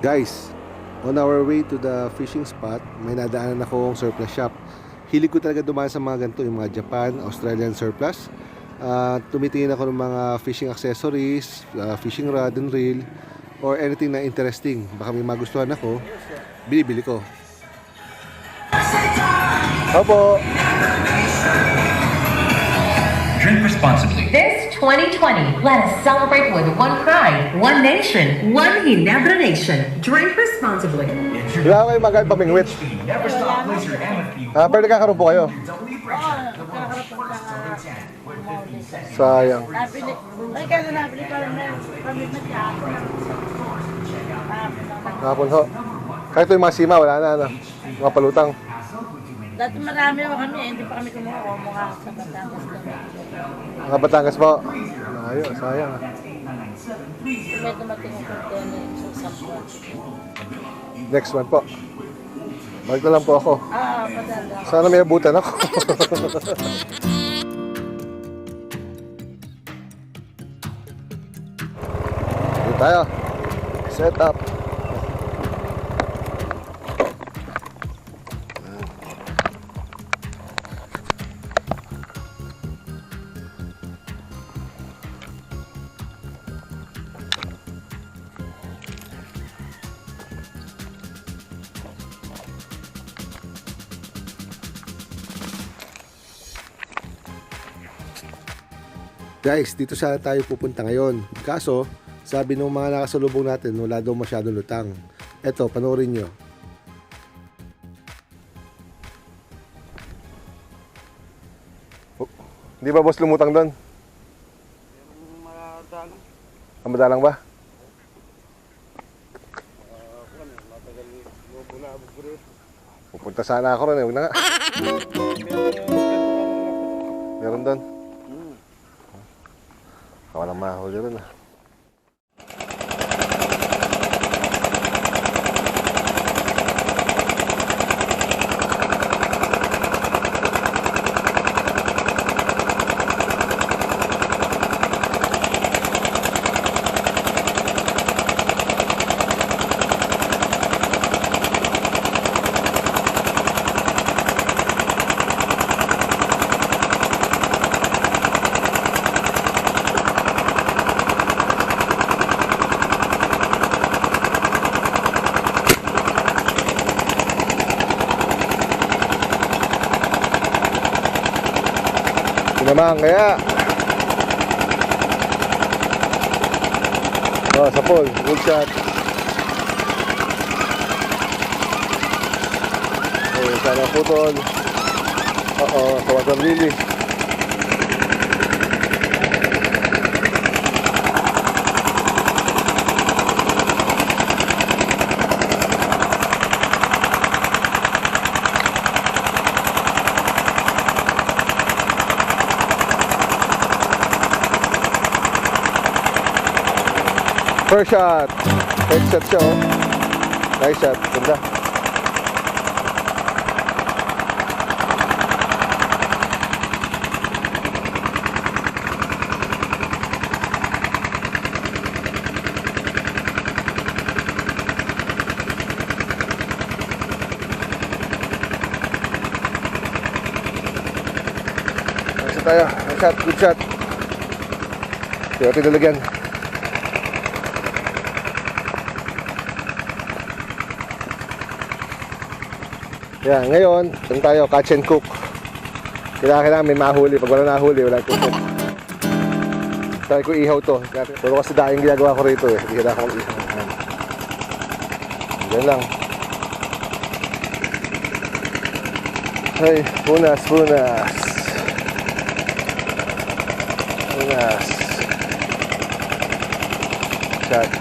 Guys, on our way to the fishing spot, may nadaanan akong surplus shop. Hilig ko talaga dumaan sa mga ganito, yung mga Japan, Australian surplus. Tumitingin ako ng mga fishing accessories, fishing rod and reel, or anything na interesting. Baka may magustuhan ako, binibili ko. Opo! Drink responsibly. This 2020, let us celebrate with one pride, one nation, one Ginebra nation. Drink responsibly. Wala kayo magal pamingwit. Never stop, place your hand with you. Pero nagkakaroon po kayo. Sayang. Ay, kaya nabili pa rin na kami magkakon. Hapon ho. Kahit ito yung mga sima, wala na, ano? Mga palutang. Dati marami pa kami, hindi pa kami kumuha mukha sa Batangas lang. Mga Batangas po. Ayun, sayang. May dumating yung container sa sampo. Next one po. Balik na lang po ako. Madanda. Sana may abutan ako. Dito tayo. Set up. Guys, dito sana tayo pupunta ngayon. Kaso, sabi ng mga nakasalubong natin, wala daw masyadong lutang. Eto, panoorin nyo. Oh, hindi ba boss lumutang doon? Madalang. Madalang ba? Pupunta sana ako rin eh. Huwag na nga. Meron doon. Walang mahuli rin ah. Naman kaya sa pool, good shot. Sana putol. Sa water lily. First shot. First shot siya oh. Nice shot. Ganda. Nice tayo. Nice shot. Good shot. Kaya tinalagyan. Yan, ngayon, saan tayo? Catch and cook. Kailangan may mahuli. Pag wala nahuli, wala cook. Sabi ko ihaw to. Pero kasi daing ginagawa ko rito eh. Hindi kailangan kong ihaw. Yan lang. Ay, punas. Punas. Shot.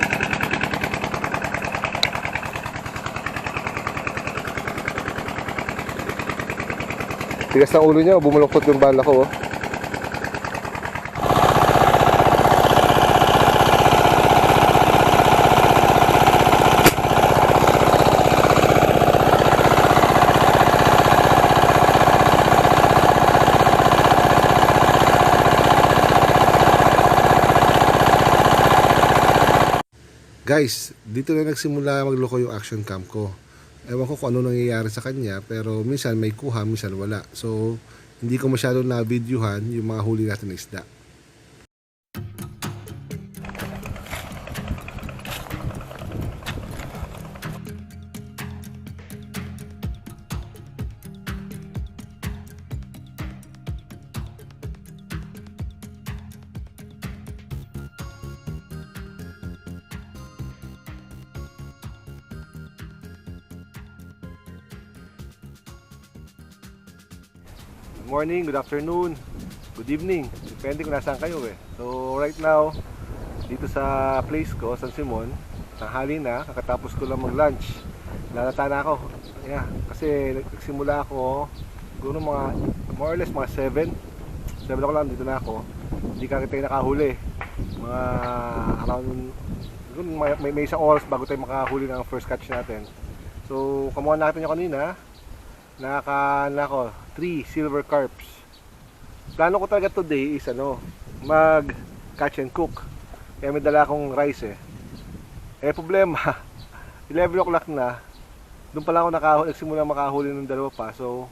Tigas ng ulo niya, bumuloktot yung bala ko oh. Guys, Dito na nagsimula magloko yung action cam ko. Ewan ko kung ano nangyayari sa kanya, pero minsan may kuha, minsan wala. So, hindi ko masyado na-videohan yung mga huli natin na isda. Good morning, good afternoon, good evening. Depende kung nasaan kayo eh. So right now, dito sa place ko, San Simon, tanghali na, kakatapos ko lang mag-lunch. Lalata na ako. Yeah, kasi nagsimula ako, siguro mga, more or less mga 7 ako lang, dito na ako. Hindi ka tayo nakahuli. Mga around, siguro may isang oras bago tayo makahuli ng first catch natin. So, kamuha natin yung kanina. Nako 3 silver carps. Plano ko talaga today is mag catch and cook. Kaya may dala akong rice eh. Problema 11 o'clock na. Doon pala ako nagsimula makahuli ng dalawa pa. So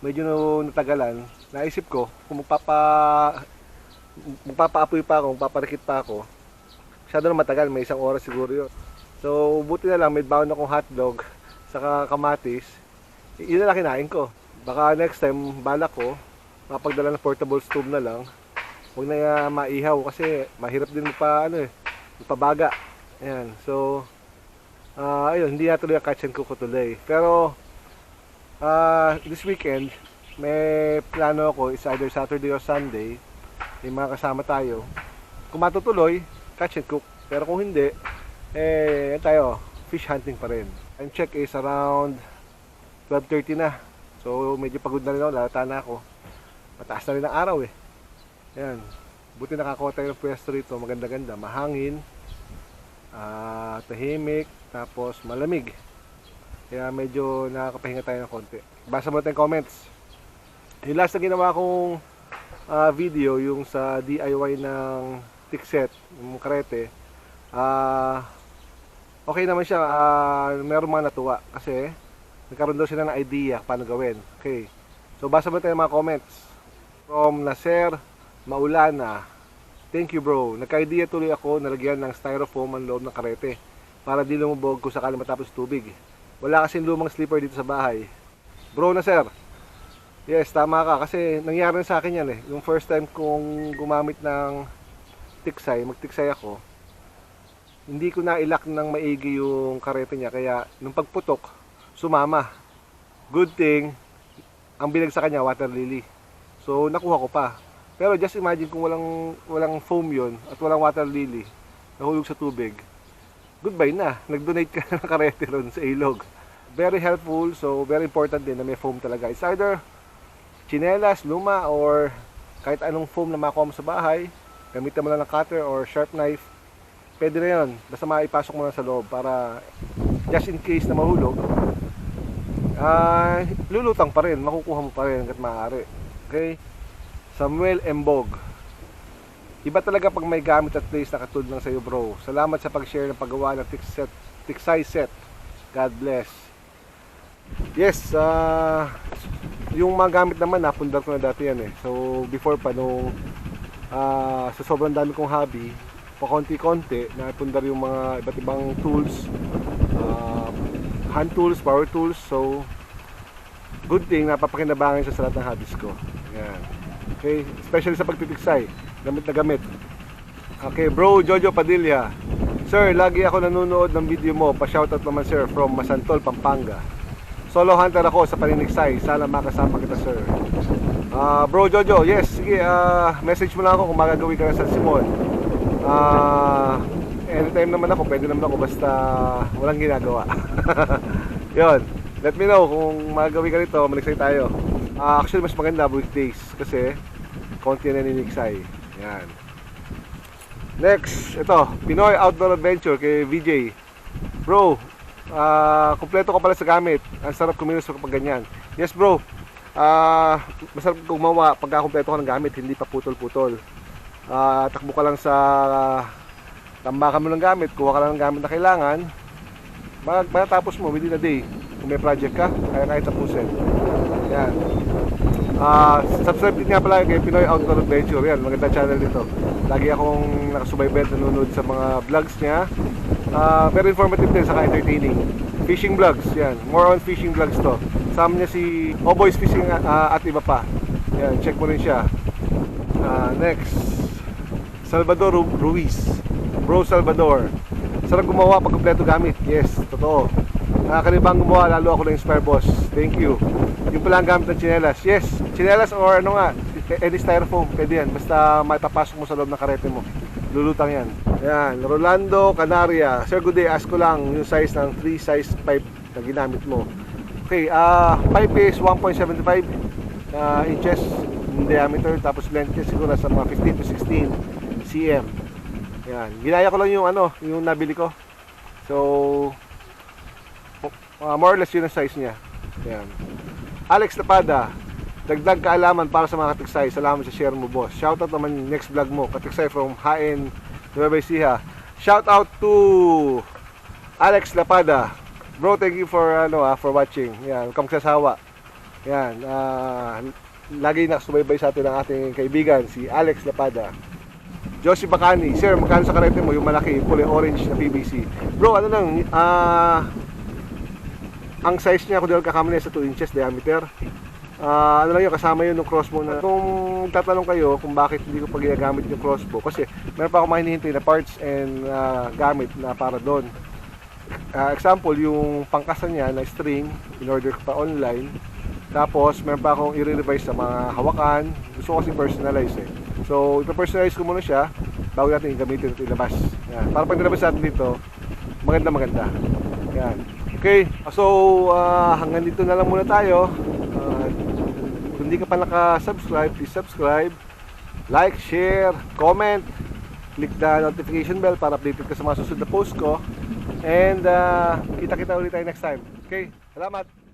medyo natagalan. Naisip ko kung magpapaapoy pa ako, magpaparikit pa ako. Masyado na matagal, may isang oras siguro yun. So buti na lang may baon akong hotdog saka kamatis. Yun na lang kinain ko. Baka next time, balak ko, makapagdala ng portable stove na lang. Huwag na maihaw kasi mahirap din magpabaga. Ayan, so, ayun, hindi natuloy ang catch and cook ko today. Pero, this weekend, may plano ako, is either Saturday or Sunday. May mga kasama tayo. Kung matutuloy, catch and cook. Pero kung hindi, tayo, fish hunting pa rin. Time check is around 12:30 na. So medyo pagod na rin ako, lalata na ako. Mataas na rin ang araw eh. Ayan. Buti nakakuha tayo ng pwesto rito, maganda-ganda, mahangin, tahimik, tapos malamig. Kaya medyo nakakapahinga tayo ng konti. Basa mo tayong comments. Yung last na ginawa kong video, yung sa DIY ng TIKSAY, yung karete, okay naman siya. Meron mga natuwa kasi nagkaroon daw sila ng idea paano gawin. Okay. So basa mo tayo mga comments. From Nasser Maulana. Thank you bro. Nagka-idea tuloy ako na lagyan ng styrofoam ang loob ng karete para di lumubog kung sakali matapos tubig. Wala kasing lumang slipper dito sa bahay. Bro Nasser. Yes, tama ka kasi nangyari sa akin yan eh. Yung first time kong gumamit ng TIKSAY, mag-TIKSAY ako, hindi ko na ilak ng maigi yung karete niya kaya nung pagputok sumama. Good thing, ang bilag sa kanya water lily. So nakuha ko pa. Pero just imagine kung walang foam yon at walang water lily, nahulog sa tubig. Goodbye na. Nag-donate ka ng karete ron sa ilog. Very helpful, so very important din na may foam talaga. It's either chinelas, luma, or kahit anong foam na makuha mo sa bahay. Gamitan mo lang ng cutter or sharp knife. Pwede na yun. Basta maipasok mo lang sa loob para just in case na mahulog, lulutang pa rin, makukuha mo pa rin hanggat maaari. Okay? Samuel Embog. Iba talaga pag may gamit at place na katulad ng sa'yo bro. Salamat sa pag-share ng paggawa ng TIKSAY set. God bless. Yes, yung mga gamit naman napundar ko na dati yan eh. So before pa nung sa sobrang dami kong hobby, pa konti-konti napundar yung mga iba't ibang tools, hand tools, power tools. So good thing napapakinabangan siya sa lahat ng hobbies ko. Yan. Okay, especially sa pagtitiksay, gamit na gamit. Okay, bro Jojo Padilla. Sir, lagi ako nanonood ng video mo. Pa-shoutout naman sir from Masantol, Pampanga. Solo hunter ako sa paniniksay. Sana makasama kita sir. Bro Jojo, yes, sige, message mo lang ako kung magagawin ka na sa San Simon. Anytime naman ako, pwede naman ako basta walang ginagawa. Yun, let me know kung magagawin ka nito, maniksay tayo. Actually mas maganda weekdays kasi konti na niniksay. Yan. Next, ito, Pinoy Outdoor Adventure kay VJ. Bro, kumpleto ka pala sa gamit. Ang sarap kumilos kapag ganyan. Yes bro, masarap gumawa pagka kumpleto ka ng gamit, hindi pa putol-putol. Takbo ka lang sa tambakan mo ng gamit, kuha ka lang ng gamit na kailangan, matatapos mo within a day. Kung may project ka, kaya tapusin. Yan. Subscribe din nga pala kay Pinoy Outdoor Adventure. Yan, maganda channel dito. Lagi akong nakasubaybay at nanonood sa mga vlogs niya. Very informative din, saka entertaining. Fishing vlogs, yan. More on fishing vlogs to. Sama niya si Boys Fishing at iba pa. Yan, check mo rin siya. Next, Salvador Ruiz. Bro Salvador. Sarap gumawa pag kompleto gamit. Yes, totoo. Kanibang gumawa, lalo ako na-inspire, boss. Thank you. Yung pala ang gamit ng chinelas. Yes, chinelas or ano nga, any styrofoam, pwede yan. Basta maipapasok mo sa loob ng karete mo. Lulutang yan. Yan, Rolando Canaria. Sir, good day. Ask ko lang yung size ng 3 size pipe na ginamit mo. Okay, pipe is 1.75 inches in diameter. Tapos length is siguro sa mga 15 to 16 cm. Yan. Ginaya ko lang yung yung nabili ko. So, more or less yun ang size niya. Yan. Alex Tapada, dagdag kaalaman para sa mga katiksay. Salamat sa share mo, boss. Shoutout naman next vlog mo, katiksay from Hain, Nueva Ecija. Shoutout to Alex Tapada. Bro, thank you for for watching. Yan, huwag kang magsasawa. Yan, lagi nakasubaybay sa atin ang ating kaibigan, si Alex Tapada. Josie Bacani, sir, magkano sa karete mo yung malaki, kulay orange na PVC? Bro, ano lang, ang size niya, kung di ako kakamali, sa 2 inches diameter. Ano lang yun, kasama yun ng crossbow na. Kung tatanong kayo kung bakit hindi ko pa ginagamit yung crossbow, kasi meron pa ako mahinihintay na parts and gamit na para doon. Example, yung pangkasan niya na string, in order ko pa online. Tapos, meron pa akong i-revise sa mga hawakan. Gusto ko kasi personalize eh. So, ipa-personalize ko muna siya bago natin gamitin at ilabas. Yan. Para pag nilabas natin dito, maganda. Yan. Okay, so hanggang dito na lang muna tayo. Kung hindi ka pa naka-subscribe, please subscribe, like, share, comment, click the notification bell para updated ka sa mga susunod na post ko. And kita-kita ulit tayo next time. Okay, salamat!